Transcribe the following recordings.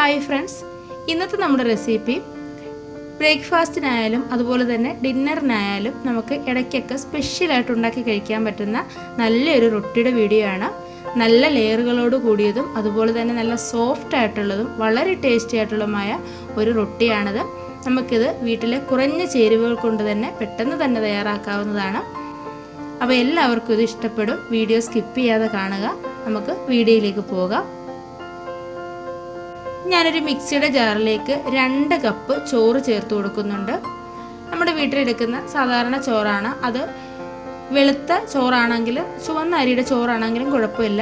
Hi friends, ഇന്നത്തെ നമ്മുടെ recipe ബ്രേക്ക്ഫാസ്റ്റിനായാലും അതുപോലെ തന്നെ ഡിന്നറിനായാലും നമുക്ക് ഇടയ്ക്കൊക്കെ സ്പെഷ്യലായിട്ട് ഉണ്ടാക്കി കഴിക്കാൻ പറ്റുന്ന നല്ലൊരു റൊട്ടിയുടെ വീഡിയോ ആണ്. നല്ല ലെയറുകളോട് കൂടിയതും അതുപോലെ തന്നെ നല്ല സോഫ്റ്റ് ആയിട്ടുള്ളതും വളരെ ടേസ്റ്റി ആയിട്ടുള്ളതുമായ ഒരു റൊട്ടിയാണിത്. നമുക്കിത് വീട്ടിലെ കുറഞ്ഞ ചേരുവകൾ കൊണ്ട് തന്നെ പെട്ടെന്ന് തന്നെ തയ്യാറാക്കാവുന്നതാണ്. അപ്പോൾ എല്ലാവർക്കും ഇത് ഇഷ്ടപ്പെടും. വീഡിയോ സ്കിപ്പ് ചെയ്യാതെ കാണുക. നമുക്ക് വീഡിയോയിലേക്ക് പോകാം. ഞാനൊരു മിക്സിയുടെ ജാറിലേക്ക് 2 കപ്പ് ചോറ് ചേർത്ത് കൊടുക്കുന്നുണ്ട്. നമ്മുടെ വീട്ടിലെടുക്കുന്ന സാധാരണ ചോറാണ്. അത് വെളുത്ത ചോറാണെങ്കിലും ചുവന്ന അരിയുടെ ചോറാണെങ്കിലും കുഴപ്പമില്ല.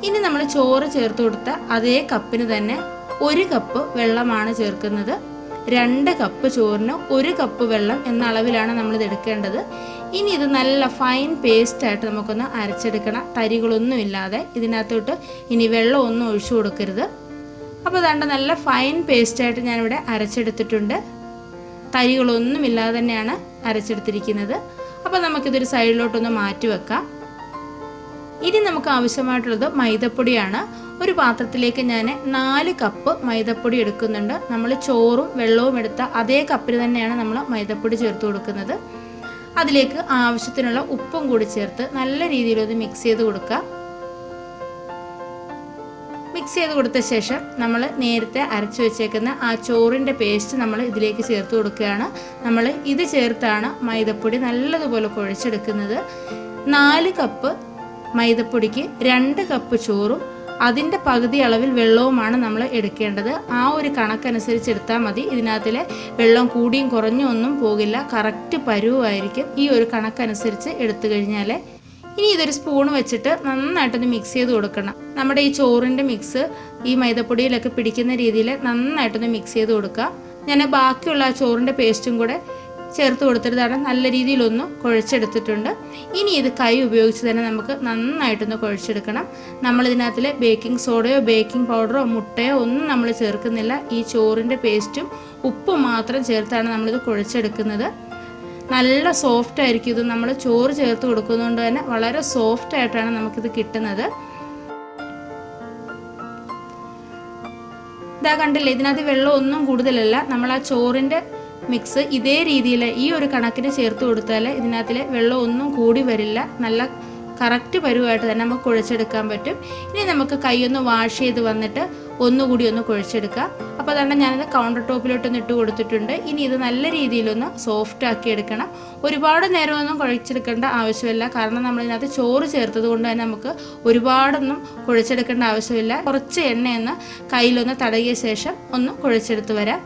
ഇനി നമ്മൾ ചോറ് ചേർത്ത് കൊടുത്ത അതേ കപ്പിന് തന്നെ 1 കപ്പ് വെള്ളമാണ് ചേർക്കുന്നത്. 2 കപ്പ് ചോറിന് 1 കപ്പ് വെള്ളം എന്ന അളവിലാണ് നമ്മളിത് എടുക്കേണ്ടത്. ഇനി ഇത് നല്ല ഫൈൻ പേസ്റ്റായിട്ട് നമുക്കൊന്ന് അരച്ചെടുക്കണം. തരികളൊന്നും ഇല്ലാതെ ഇതിനകത്തോട്ട് ഇനി വെള്ളമൊന്നും ഒഴിച്ചു കൊടുക്കരുത്. അപ്പോൾ അതാണ്ട് നല്ല ഫൈൻ പേസ്റ്റായിട്ട് ഞാനിവിടെ അരച്ചെടുത്തിട്ടുണ്ട്. തരികളൊന്നും ഇല്ലാതെ തന്നെയാണ് അരച്ചെടുത്തിരിക്കുന്നത്. അപ്പോൾ നമുക്കിതൊരു സൈഡിലോട്ടൊന്ന് മാറ്റി വെക്കാം. ഇനി നമുക്ക് ആവശ്യമായിട്ടുള്ളത് മൈദപ്പൊടിയാണ്. ഒരു പാത്രത്തിലേക്ക് ഞാൻ 4 കപ്പ് മൈദപ്പൊടി എടുക്കുന്നുണ്ട്. നമ്മൾ ചോറും വെള്ളവും എടുത്ത അതേ കപ്പിന് തന്നെയാണ് നമ്മൾ മൈദപ്പൊടി ചേർത്ത് കൊടുക്കുന്നത്. അതിലേക്ക് ആവശ്യത്തിനുള്ള ഉപ്പും കൂടി ചേർത്ത് നല്ല രീതിയിലൊന്ന് മിക്സ് ചെയ്ത് കൊടുക്കുക. മിക്സ് ചെയ്ത് കൊടുത്ത ശേഷം നമ്മൾ നേരത്തെ അരച്ചു വെച്ചേക്കുന്ന ആ ചോറിൻ്റെ പേസ്റ്റ് നമ്മൾ ഇതിലേക്ക് ചേർത്ത് കൊടുക്കുകയാണ്. നമ്മൾ ഇത് ചേർത്താണ് മൈദപ്പൊടി നല്ലതുപോലെ കുഴച്ചെടുക്കുന്നത്. 4 കപ്പ് മൈദപ്പൊടിക്ക് 2 കപ്പ് ചോറും അതിൻ്റെ പകുതി അളവിൽ വെള്ളവുമാണ് നമ്മൾ എടുക്കേണ്ടത്. ആ ഒരു കണക്കനുസരിച്ച് എടുത്താൽ മതി. ഇതിനകത്തിലെ വെള്ളം കൂടിയും കുറഞ്ഞും ഒന്നും പോകില്ല. കറക്റ്റ് പരുവായിരിക്കും ഈ ഒരു കണക്കനുസരിച്ച് എടുത്തു കഴിഞ്ഞാൽ. ഇനി ഇതൊരു സ്പൂൺ വെച്ചിട്ട് നന്നായിട്ടൊന്ന് മിക്സ് ചെയ്ത് കൊടുക്കണം. നമ്മുടെ ഈ ചോറിൻ്റെ മിക്സ് ഈ മൈദപ്പൊടിയിലൊക്കെ പിടിക്കുന്ന രീതിയിൽ നന്നായിട്ടൊന്ന് മിക്സ് ചെയ്ത് കൊടുക്കുക. ഞാൻ ബാക്കിയുള്ള ആ ചോറിൻ്റെ പേസ്റ്റും കൂടെ ചേർത്ത് കൊടുത്തിട്ടാണ് നല്ല രീതിയിലൊന്ന് കുഴച്ചെടുത്തിട്ടുണ്ട്. ഇനി ഇത് കൈ ഉപയോഗിച്ച് തന്നെ നമുക്ക് നന്നായിട്ടൊന്ന് കുഴച്ചെടുക്കണം. നമ്മളിതിനകത്തിൽ ബേക്കിംഗ് സോഡയോ ബേക്കിംഗ് പൗഡറോ മുട്ടയോ ഒന്നും നമ്മൾ ചേർക്കുന്നില്ല. ഈ ചോറിൻ്റെ പേസ്റ്റും ഉപ്പും മാത്രം ചേർത്താണ് നമ്മളിത് കുഴച്ചെടുക്കുന്നത്. നല്ല സോഫ്റ്റ് ആയിരിക്കും ഇത്. നമ്മൾ ചോറ് ചേർത്ത് കൊടുക്കുന്നതുകൊണ്ട് തന്നെ വളരെ സോഫ്റ്റ് ആയിട്ടാണ് നമുക്കിത് കിട്ടുന്നത്. ഇതാ കണ്ടില്ലേ, ഇതിനകത്ത് വെള്ളം ഒന്നും കൂടുതലല്ല. നമ്മൾ ആ ചോറിൻ്റെ മിക്സ് ഇതേ രീതിയിൽ ഈ ഒരു കണക്കിന് ചേർത്ത് കൊടുത്താൽ ഇതിനകത്തിലെ വെള്ളം ഒന്നും കൂടി വരില്ല. നല്ല കറക്റ്റ് പരുവായിട്ട് തന്നെ നമുക്ക് കുഴച്ചെടുക്കാൻ പറ്റും. ഇനി നമുക്ക് കൈയൊന്ന് വാഷ് ചെയ്ത് വന്നിട്ട് ഒന്നുകൂടി ഒന്ന് കുഴച്ചെടുക്കാം. അപ്പോൾ അതുകൊണ്ട് ഞാനത് കൗണ്ടർ ടോപ്പിലോട്ടൊന്ന് ഇട്ട് കൊടുത്തിട്ടുണ്ട്. ഇനി ഇത് നല്ല രീതിയിലൊന്ന് സോഫ്റ്റ് ആക്കി എടുക്കണം. ഒരുപാട് നേരമൊന്നും കുഴച്ചെടുക്കേണ്ട ആവശ്യമില്ല. കാരണം നമ്മളിതിനകത്ത് ചോറ് ചേർത്തത് കൊണ്ട് തന്നെ നമുക്ക് ഒരുപാടൊന്നും കുഴച്ചെടുക്കേണ്ട ആവശ്യമില്ല. കുറച്ച് എണ്ണയൊന്ന് കയ്യിലൊന്ന് തടകിയ ശേഷം ഒന്ന് കുഴച്ചെടുത്ത് വരാം.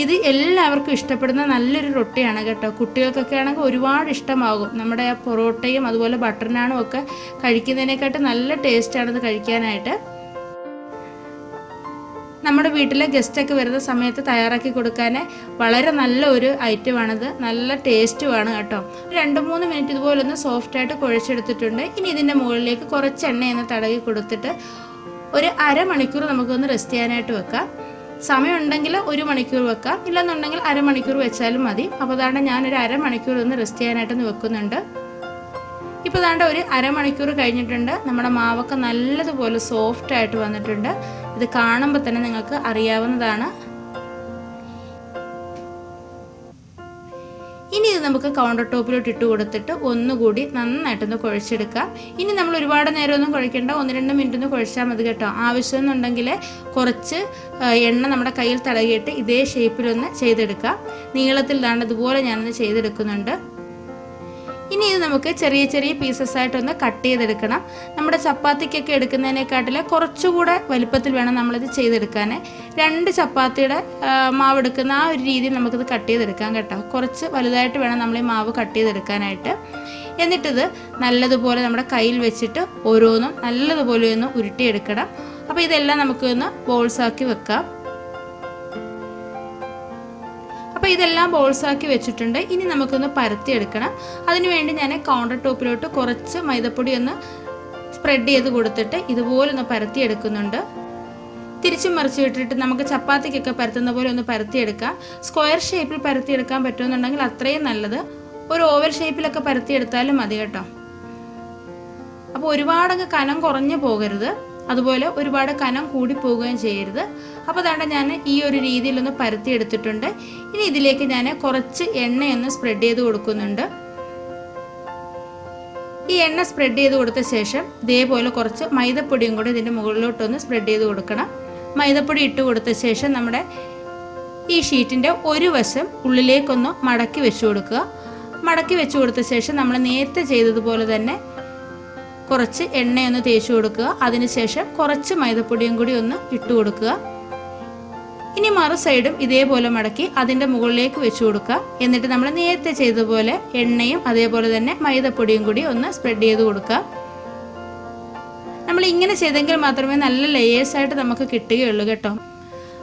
ഇത് എല്ലാവർക്കും ഇഷ്ടപ്പെടുന്ന നല്ലൊരു റൊട്ടിയാണ് കേട്ടോ. കുട്ടികൾക്കൊക്കെ ആണെങ്കിൽ ഒരുപാട് ഇഷ്ടമാകും. നമ്മുടെ ആ പൊറോട്ടയും അതുപോലെ ബട്ടർ നാനും ഒക്കെ കഴിക്കുന്നതിനെക്കാട്ടും നല്ല ടേസ്റ്റാണിത് കഴിക്കാനായിട്ട്. നമ്മുടെ വീട്ടിലെ ഗസ്റ്റൊക്കെ വരുന്ന സമയത്ത് തയ്യാറാക്കി കൊടുക്കാൻ വളരെ നല്ല ഒരു ഐറ്റമാണിത്. നല്ല ടേസ്റ്റുമാണ് കേട്ടോ. 2-3 മിനിറ്റ് ഇതുപോലെ ഒന്ന് സോഫ്റ്റായിട്ട് കുഴച്ചെടുത്തിട്ടുണ്ട്. ഇനി ഇതിൻ്റെ മുകളിലേക്ക് കുറച്ച് എണ്ണയൊന്ന് തടവി കൊടുത്തിട്ട് ഒരു അരമണിക്കൂർ നമുക്കൊന്ന് റെസ്റ്റ് ചെയ്യാനായിട്ട് വെക്കാം. സമയമുണ്ടെങ്കിൽ 1 മണിക്കൂർ വെക്കാം, ഇല്ലെന്നുണ്ടെങ്കിൽ അരമണിക്കൂർ വെച്ചാലും മതി. അപ്പോൾ അതാണ്ട് ഞാനൊരു അരമണിക്കൂർ ഒന്ന് റെസ്റ്റ് ചെയ്യാനായിട്ടൊന്ന് വെക്കുന്നുണ്ട്. ഇപ്പോൾ അതാണ്ട് ഒരു അരമണിക്കൂർ കഴിഞ്ഞിട്ടുണ്ട്. നമ്മുടെ മാവൊക്കെ നല്ലതുപോലെ സോഫ്റ്റ് ആയിട്ട് വന്നിട്ടുണ്ട്. ഇത് കാണുമ്പോൾ തന്നെ നിങ്ങൾക്ക് അറിയാവുന്നതാണ്. ഇനി ഇത് നമുക്ക് കൗണ്ടർ ടോപ്പിലോട്ട് ഇട്ട് കൊടുത്തിട്ട് ഒന്നുകൂടി നന്നായിട്ടൊന്ന് കുഴച്ചെടുക്കാം. ഇനി നമ്മൾ ഒരുപാട് നേരമൊന്നും കുഴക്കേണ്ട, 1-2 മിനിറ്റ് ഒന്ന് കുഴച്ചാൽ മതി കേട്ടോ. ആവശ്യമെന്നുണ്ടെങ്കിൽ കുറച്ച് എണ്ണ നമ്മുടെ കയ്യിൽ തടകിയിട്ട് ഇതേ ഷേപ്പിലൊന്ന് ചെയ്തെടുക്കാം. നീളത്തിൽ ദാണ്ട് ഇതുപോലെ ഞാനൊന്ന് ചെയ്തെടുക്കുന്നുണ്ട്. ഇനി ഇത് നമുക്ക് ചെറിയ ചെറിയ പീസസ് ആയിട്ടൊന്ന് കട്ട് ചെയ്തെടുക്കണം. നമ്മുടെ ചപ്പാത്തിക്കൊക്കെ എടുക്കുന്നതിനെക്കാട്ടിൽ കുറച്ചുകൂടെ വലിപ്പത്തിൽ വേണം നമ്മളിത് ചെയ്തെടുക്കാൻ. 2 ചപ്പാത്തിയുടെ മാവ് എടുക്കുന്ന ആ ഒരു രീതിയിൽ നമുക്കിത് കട്ട് ചെയ്തെടുക്കാം കേട്ടോ. കുറച്ച് വലുതായിട്ട് വേണം നമ്മൾ ഈ മാവ് കട്ട് ചെയ്തെടുക്കാനായിട്ട്. എന്നിട്ടിത് നല്ലതുപോലെ നമ്മുടെ കയ്യിൽ വെച്ചിട്ട് ഓരോന്നും നല്ലതുപോലെ ഒന്ന് ഉരുട്ടിയെടുക്കണം. അപ്പോൾ ഇതെല്ലാം നമുക്കൊന്ന് ബോൾസാക്കി വെക്കാം. അപ്പോൾ ഇതെല്ലാം ബോൾസാക്കി വെച്ചിട്ടുണ്ട്. ഇനി നമുക്കൊന്ന് പരത്തിയെടുക്കണം. അതിനുവേണ്ടി ഞാൻ കൗണ്ടർ ടോപ്പിലോട്ട് കുറച്ച് മൈദപ്പൊടി ഒന്ന് സ്പ്രെഡ് ചെയ്ത് കൊടുത്തിട്ട് ഇതുപോലെ ഒന്ന് പരത്തിയെടുക്കുന്നുണ്ട്. തിരിച്ചും മറിച്ച് വിട്ടിട്ട് നമുക്ക് ചപ്പാത്തിക്കൊക്കെ പരത്തുന്ന പോലെ ഒന്ന് പരത്തിയെടുക്കാം. സ്ക്വയർ ഷേപ്പിൽ പരത്തിയെടുക്കാൻ പറ്റുമെന്നുണ്ടെങ്കിൽ അത്രയും നല്ലത്. ഒരു ഓവൽ ഷേപ്പിലൊക്കെ പരത്തിയെടുത്താലും മതി കേട്ടോ. അപ്പോൾ ഒരുപാടങ്ങ് കനം കുറഞ്ഞു പോകരുത്. അതുപോലെ ഒരുപാട് കനം കൂടി പോവുകയും ചെയ്യരുത്. അപ്പോൾ അതാണ്ട് ഞാൻ ഈ ഒരു രീതിയിലൊന്ന് പരത്തി എടുത്തിട്ടുണ്ട്. ഇനി ഇതിലേക്ക് ഞാൻ കുറച്ച് എണ്ണയൊന്ന് സ്പ്രെഡ് ചെയ്ത് കൊടുക്കുന്നുണ്ട്. ഈ എണ്ണ സ്പ്രെഡ് ചെയ്ത് കൊടുത്ത ശേഷം ഇതേപോലെ കുറച്ച് മൈദപ്പൊടിയും കൂടി ഇതിൻ്റെ മുകളിലോട്ടൊന്ന് സ്പ്രെഡ് ചെയ്ത് കൊടുക്കണം. മൈദപ്പൊടി ഇട്ട് കൊടുത്ത ശേഷം നമ്മുടെ ഈ ഷീറ്റിൻ്റെ ഒരു വശം ഉള്ളിലേക്കൊന്ന് മടക്കി വെച്ച് കൊടുക്കുക. മടക്കി വെച്ച് കൊടുത്ത ശേഷം നമ്മൾ നേരത്തെ ചെയ്തതുപോലെ തന്നെ കുറച്ച് എണ്ണയൊന്ന് തേച്ച് കൊടുക്കുക. അതിനുശേഷം കുറച്ച് മൈദപ്പൊടിയും കൂടി ഒന്ന് ഇട്ട് കൊടുക്കുക. ഇനി മറു സൈഡും ഇതേപോലെ മടക്കി അതിൻ്റെ മുകളിലേക്ക് വെച്ച് കൊടുക്കുക. എന്നിട്ട് നമ്മൾ നേരത്തെ ചെയ്തതുപോലെ എണ്ണയും അതേപോലെ തന്നെ മൈദപ്പൊടിയും കൂടി ഒന്ന് സ്പ്രെഡ് ചെയ്ത് കൊടുക്കുക. നമ്മൾ ഇങ്ങനെ ചെയ്തെങ്കിൽ മാത്രമേ നല്ല ലെയേഴ്സായിട്ട് നമുക്ക് കിട്ടുകയുള്ളൂ കേട്ടോ.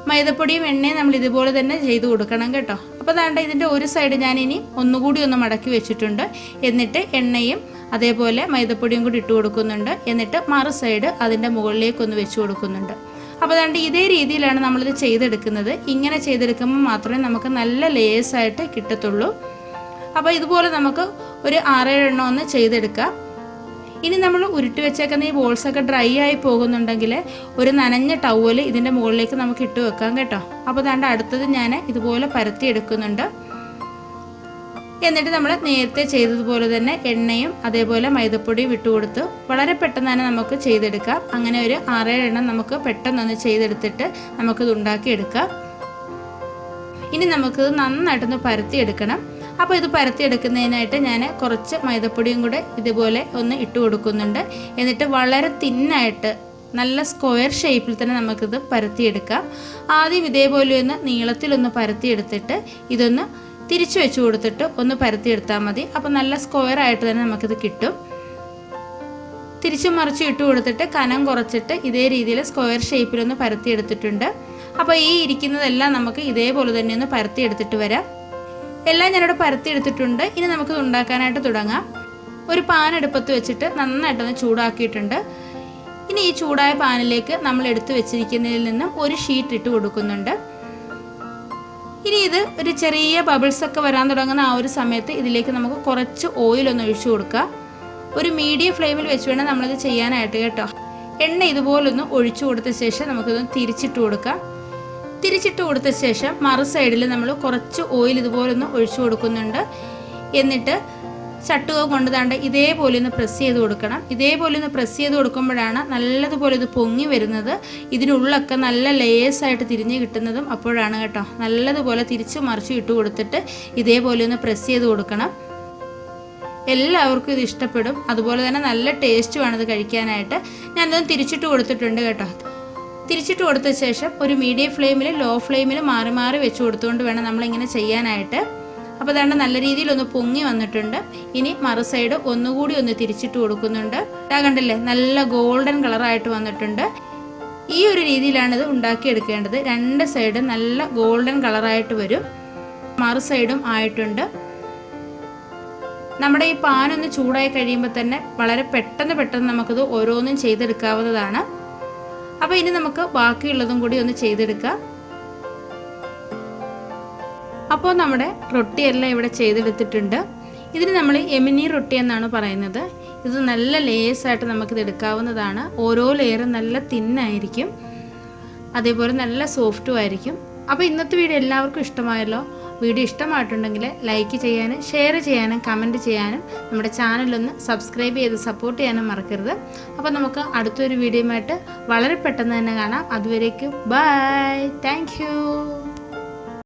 മൈദപ്പൊടിയും എണ്ണയും നമ്മൾ ഇതുപോലെ തന്നെ ചെയ്ത് കൊടുക്കണം കേട്ടോ. അപ്പോൾ അതാണ്ട് ഇതിൻ്റെ ഒരു സൈഡ് ഞാൻ ഇനി ഒന്നുകൂടി ഒന്ന് മടക്കി വെച്ചിട്ടുണ്ട്. എന്നിട്ട് എണ്ണയും അതേപോലെ മൈദപ്പൊടിയും കൂടി ഇട്ട് കൊടുക്കുന്നുണ്ട്. എന്നിട്ട് മറു സൈഡ് അതിൻ്റെ മുകളിലേക്കൊന്ന് വെച്ച് കൊടുക്കുന്നുണ്ട്. അപ്പോൾ അതാണ്ട് ഇതേ രീതിയിലാണ് നമ്മളിത് ചെയ്തെടുക്കുന്നത്. ഇങ്ങനെ ചെയ്തെടുക്കുമ്പോൾ മാത്രമേ നമുക്ക് നല്ല ലേയേഴ്സായിട്ട് കിട്ടത്തുള്ളൂ. അപ്പോൾ ഇതുപോലെ നമുക്ക് ഒരു 6-7 എണ്ണം ഒന്ന് ചെയ്തെടുക്കാം. ഇനി നമ്മൾ ഉരുട്ടി വെച്ചേക്കുന്ന ഈ ബോൾസൊക്കെ ഡ്രൈ ആയി പോകുന്നുണ്ടെങ്കിൽ ഒരു നനഞ്ഞ ടവൽ ഇതിൻ്റെ മുകളിലേക്ക് നമുക്ക് ഇട്ട് വെക്കാം കേട്ടോ. അപ്പോൾ അതാണ്ട് അടുത്തത് ഞാൻ ഇതുപോലെ പരത്തി എടുക്കുന്നുണ്ട്. എന്നിട്ട് നമ്മൾ നേരത്തെ ചെയ്തതുപോലെ തന്നെ എണ്ണയും അതേപോലെ മൈദപ്പൊടിയും ഇട്ട് കൊടുത്ത് വളരെ പെട്ടെന്ന് തന്നെ നമുക്ക് ചെയ്തെടുക്കാം. അങ്ങനെ ഒരു 6-7 എണ്ണം നമുക്ക് പെട്ടെന്നൊന്ന് ചെയ്തെടുത്തിട്ട് നമുക്കിത് ഉണ്ടാക്കിയെടുക്കാം. ഇനി നമുക്കിത് നന്നായിട്ടൊന്ന് പരത്തിയെടുക്കണം. അപ്പോൾ ഇത് പരത്തിയെടുക്കുന്നതിനായിട്ട് ഞാൻ കുറച്ച് മൈദപ്പൊടിയും കൂടെ ഇതുപോലെ ഒന്ന് ഇട്ട് കൊടുക്കുന്നുണ്ട്. എന്നിട്ട് വളരെ തിന്നായിട്ട് നല്ല സ്ക്വയർ ഷേപ്പിൽ തന്നെ നമുക്കിത് പരത്തിയെടുക്കാം. ആദ്യം ഇതേപോലെ ഒന്ന് നീളത്തിലൊന്ന് പരത്തിയെടുത്തിട്ട് ഇതൊന്ന് തിരിച്ചു വെച്ച് കൊടുത്തിട്ട് ഒന്ന് പരത്തിയെടുത്താൽ മതി. അപ്പോൾ നല്ല സ്ക്വയർ ആയിട്ട് തന്നെ നമുക്കിത് കിട്ടും. തിരിച്ചും മറിച്ചും ഇട്ട് കൊടുത്തിട്ട് കനം കുറച്ചിട്ട് ഇതേ രീതിയിൽ സ്ക്വയർ ഷേപ്പിലൊന്ന് പരത്തിയെടുത്തിട്ടുണ്ട്. അപ്പോൾ ഈ ഇരിക്കുന്നതെല്ലാം നമുക്ക് ഇതേപോലെ തന്നെ ഒന്ന് പരത്തിയെടുത്തിട്ട് വരാം. എല്ലാം ഞാനിവിടെ പരത്തിയെടുത്തിട്ടുണ്ട്. ഇനി നമുക്കിത് ഉണ്ടാക്കാനായിട്ട് തുടങ്ങാം. ഒരു പാൻ അടുപ്പത്ത് വെച്ചിട്ട് നന്നായിട്ടൊന്ന് ചൂടാക്കിയിട്ടുണ്ട്. ഇനി ഈ ചൂടായ പാനിലേക്ക് നമ്മൾ എടുത്തു വെച്ചിരിക്കുന്നതിൽ നിന്നും ഒരു ഷീറ്റ് ഇട്ട് കൊടുക്കുന്നുണ്ട്. ഇനി ഇത് ഒരു ചെറിയ ബബിൾസ് ഒക്കെ വരാൻ തുടങ്ങുന്ന ആ ഒരു സമയത്ത് ഇതിലേക്ക് നമുക്ക് കുറച്ച് ഓയിലൊന്ന് ഒഴിച്ചു കൊടുക്കാം. ഒരു മീഡിയം ഫ്ലെയിമിൽ വെച്ച് വേണം നമ്മളിത് ചെയ്യാനായിട്ട് കേട്ടോ. എണ്ണ ഇതുപോലൊന്ന് ഒഴിച്ചു കൊടുത്ത ശേഷം നമുക്കിതൊന്ന് തിരിച്ചിട്ട് കൊടുക്കാം. തിരിച്ചിട്ട് കൊടുത്ത ശേഷം മറു സൈഡിൽ നമ്മൾ കുറച്ച് ഓയിൽ ഇതുപോലൊന്ന് ഒഴിച്ചു കൊടുക്കുന്നുണ്ട്. എന്നിട്ട് ചട്ടുക കൊണ്ട് താണ്ട് ഇതേപോലെ ഒന്ന് പ്രസ് ചെയ്ത് കൊടുക്കണം. ഇതേപോലെ ഒന്ന് പ്രസ് ചെയ്ത് കൊടുക്കുമ്പോഴാണ് നല്ലതുപോലെ ഇത് പൊങ്ങി വരുന്നത്. ഇതിനുള്ളൊക്കെ നല്ല ലേയേഴ്സായിട്ട് തിരിഞ്ഞ് കിട്ടുന്നതും അപ്പോഴാണ് കേട്ടോ. നല്ലതുപോലെ തിരിച്ച് മറിച്ച് ഇട്ട് കൊടുത്തിട്ട് ഇതേപോലെ ഒന്ന് പ്രസ് ചെയ്ത് കൊടുക്കണം. എല്ലാവർക്കും ഇത് ഇഷ്ടപ്പെടും. അതുപോലെ തന്നെ നല്ല ടേസ്റ്റുമാണ് ഇത് കഴിക്കാനായിട്ട്. ഞാനിതൊന്ന് തിരിച്ചിട്ട് കൊടുത്തിട്ടുണ്ട് കേട്ടോ. തിരിച്ചിട്ട് കൊടുത്ത ശേഷം ഒരു മീഡിയം ഫ്ലെയിമിൽ ലോ ഫ്ലെയിമിൽ മാറി മാറി വെച്ച് കൊടുത്തുകൊണ്ട് വേണം നമ്മളിങ്ങനെ ചെയ്യാനായിട്ട്. അപ്പോൾ അതാണ്ട് നല്ല രീതിയിലൊന്ന് പൊങ്ങി വന്നിട്ടുണ്ട്. ഇനി മറു സൈഡ് ഒന്നുകൂടി ഒന്ന് തിരിച്ചിട്ട് കൊടുക്കുന്നുണ്ട്. ഇതാ കണ്ടില്ലേ, നല്ല ഗോൾഡൻ കളറായിട്ട് വന്നിട്ടുണ്ട്. ഈ ഒരു രീതിയിലാണ് ഇത് ഉണ്ടാക്കിയെടുക്കേണ്ടത്. രണ്ട് സൈഡും നല്ല ഗോൾഡൻ കളറായിട്ട് വരും. മറു സൈഡും ആയിട്ടുണ്ട്. നമ്മുടെ ഈ പാനൊന്ന് ചൂടായി കഴിയുമ്പോൾ തന്നെ വളരെ പെട്ടെന്ന് നമുക്കിത് ഓരോന്നും ചെയ്തെടുക്കാവുന്നതാണ്. അപ്പോൾ ഇനി നമുക്ക് ബാക്കിയുള്ളതും കൂടി ഒന്ന് ചെയ്തെടുക്കാം. അപ്പോൾ നമ്മുടെ റൊട്ടിയെല്ലാം ഇവിടെ ചെയ്തെടുത്തിട്ടുണ്ട്. ഇതിന് നമ്മൾ യമനി റൊട്ടി എന്നാണ് പറയുന്നത്. ഇത് നല്ല ലേയേഴ്സായിട്ട് നമുക്കിത് എടുക്കാവുന്നതാണ്. ഓരോ ലെയറും നല്ല തിന്നായിരിക്കും, അതേപോലെ നല്ല സോഫ്റ്റും ആയിരിക്കും. അപ്പോൾ ഇന്നത്തെ വീഡിയോ എല്ലാവർക്കും ഇഷ്ടമായല്ലോ. വീഡിയോ ഇഷ്ടമായിട്ടുണ്ടെങ്കിൽ ലൈക്ക് ചെയ്യാനും ഷെയർ ചെയ്യാനും കമൻറ്റ് ചെയ്യാനും നമ്മുടെ ചാനലൊന്ന് സബ്സ്ക്രൈബ് ചെയ്ത് സപ്പോർട്ട് ചെയ്യാനും മറക്കരുത്. അപ്പോൾ നമുക്ക് അടുത്തൊരു വീഡിയോയുമായിട്ട് വളരെ പെട്ടെന്ന് തന്നെ കാണാം. അതുവരേക്കും ബൈ. Thank you.